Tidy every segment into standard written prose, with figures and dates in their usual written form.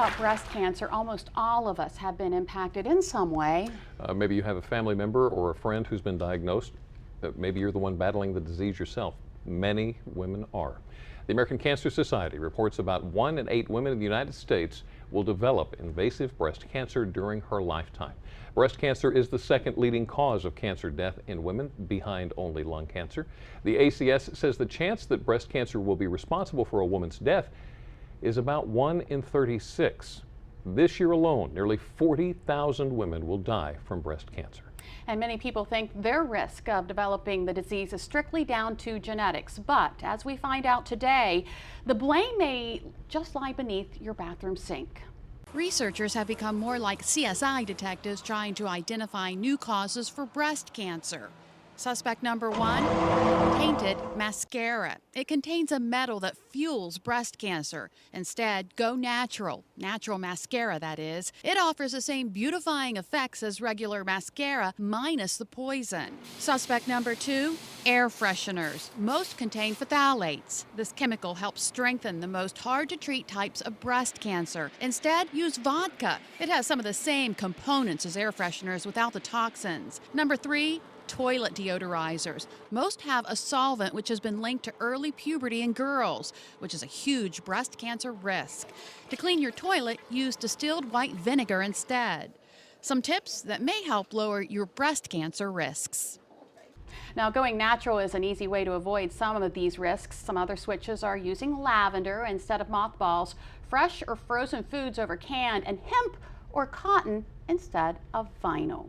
about breast cancer, almost all of us have been impacted in some way. Maybe you have a family member or a friend who's been diagnosed. Maybe you're the one battling the disease yourself. Many women are. The American Cancer Society reports about 1 in 8 women in the United States will develop invasive breast cancer during her lifetime. Breast cancer is the second leading cause of cancer death in women, behind only lung cancer. The ACS says the chance that breast cancer will be responsible for a woman's death is about 1 in 36. This year alone, nearly 40,000 women will die from breast cancer. And many people think their risk of developing the disease is strictly down to genetics. But as we find out today, the blame may just lie beneath your bathroom sink. Researchers have become more like CSI detectives trying to identify new causes for breast cancer. Suspect number 1, tainted mascara. It contains a metal that fuels breast cancer. Instead, go natural. Natural mascara, that is. It offers the same beautifying effects as regular mascara, minus the poison. Suspect number 2, air fresheners. Most contain phthalates. This chemical helps strengthen the most hard-to-treat types of breast cancer. Instead, use vodka. It has some of the same components as air fresheners without the toxins. Number 3, toilet deodorizers. Most have a solvent which has been linked to early puberty in girls, which is a huge breast cancer risk. To clean your toilet, use distilled white vinegar instead. Some tips that may help lower your breast cancer risks. Now, going natural is an easy way to avoid some of these risks. Some other switches are using lavender instead of mothballs, fresh or frozen foods over canned, and hemp or cotton instead of vinyl.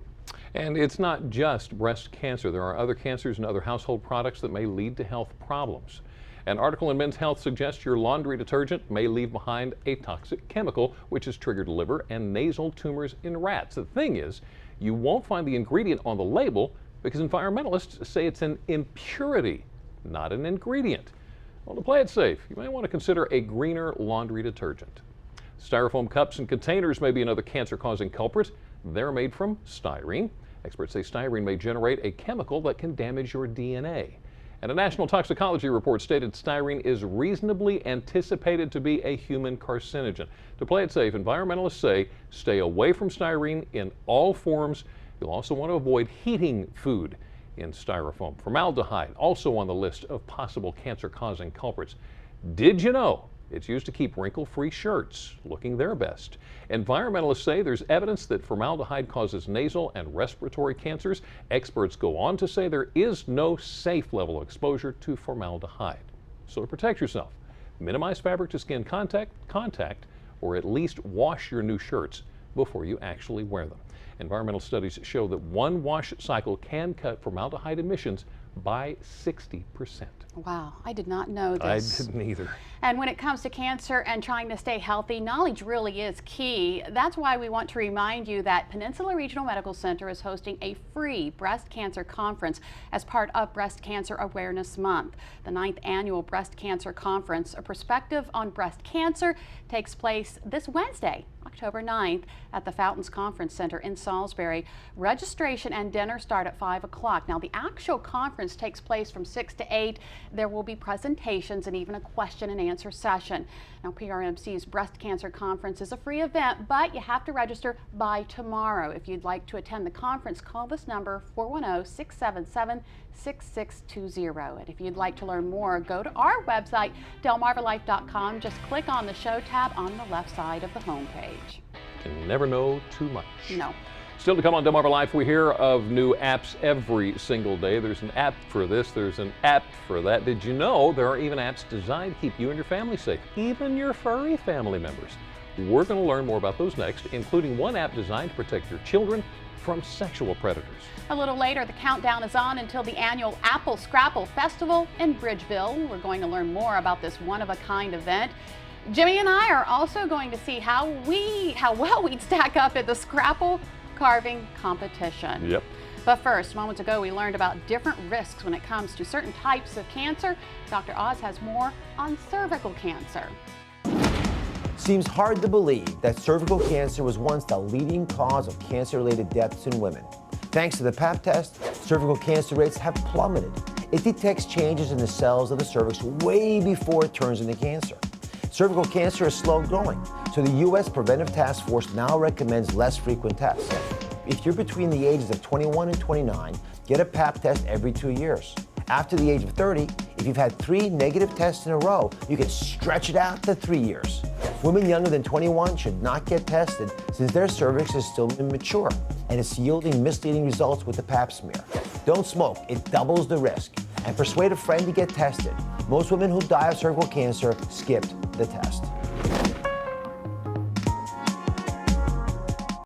And it's not just breast cancer. There are other cancers and other household products that may lead to health problems. An article in Men's Health suggests your laundry detergent may leave behind a toxic chemical which has triggered liver and nasal tumors in rats. The thing is, you won't find the ingredient on the label because environmentalists say it's an impurity, not an ingredient. Well, to play it safe, you may want to consider a greener laundry detergent. Styrofoam cups and containers may be another cancer-causing culprit. They're made from styrene. Experts say styrene may generate a chemical that can damage your DNA. And a national toxicology report stated styrene is reasonably anticipated to be a human carcinogen. To play it safe, environmentalists say stay away from styrene in all forms. You'll also want to avoid heating food in styrofoam. Formaldehyde, also on the list of possible cancer-causing culprits. Did you know it's used to keep wrinkle-free shirts looking their best? Environmentalists say there's evidence that formaldehyde causes nasal and respiratory cancers. Experts go on to say there is no safe level of exposure to formaldehyde. So to protect yourself, minimize fabric-to-skin contact, or at least wash your new shirts before you actually wear them. Environmental studies show that one wash cycle can cut formaldehyde emissions by 60%. Wow, I did not know this. I didn't either. And when it comes to cancer and trying to stay healthy, knowledge really is key. That's why we want to remind you that Peninsula Regional Medical Center is hosting a free breast cancer conference as part of Breast Cancer Awareness Month. The 9th annual Breast Cancer Conference, a perspective on breast cancer, takes place this Wednesday, October 9th at the Fountains Conference Center in Salisbury. Registration and dinner start at 5 o'clock. Now, the actual conference takes place from 6 to 8. There will be presentations and even a question and answer session. Now, PRMC's Breast Cancer Conference is a free event, but you have to register by tomorrow. If you'd like to attend the conference, call this number, 410-677-6620. And if you'd like to learn more, go to our website, delmarvalife.com. Just click on the show tab on the left side of the homepage. Can never know too much. No. Still to come on Delmarva Life, we hear of new apps every single day. There's an app for this, there's an app for that. Did you know there are even apps designed to keep you and your family safe, even your furry family members? We're going to learn more about those next, including one app designed to protect your children from sexual predators. A little later, the countdown is on until the annual Apple Scrapple Festival in Bridgeville. We're going to learn more about this one-of-a-kind event. Jimmy and I are also going to see how well we'd stack up at the Scrapple carving competition. Yep. But first, moments ago we learned about different risks when it comes to certain types of cancer. Dr. Oz has more on cervical cancer. Seems hard to believe that cervical cancer was once the leading cause of cancer-related deaths in women. Thanks to the Pap test, cervical cancer rates have plummeted. It detects changes in the cells of the cervix way before it turns into cancer. Cervical cancer is slow growing, so the U.S. Preventive Task Force now recommends less frequent tests. If you're between the ages of 21 and 29, get a Pap test every 2 years. After the age of 30, if you've had 3 negative tests in a row, you can stretch it out to 3 years. Women younger than 21 should not get tested since their cervix is still immature and it's yielding misleading results with the Pap smear. Don't smoke, it doubles the risk. And persuade a friend to get tested. Most women who die of cervical cancer skipped the test.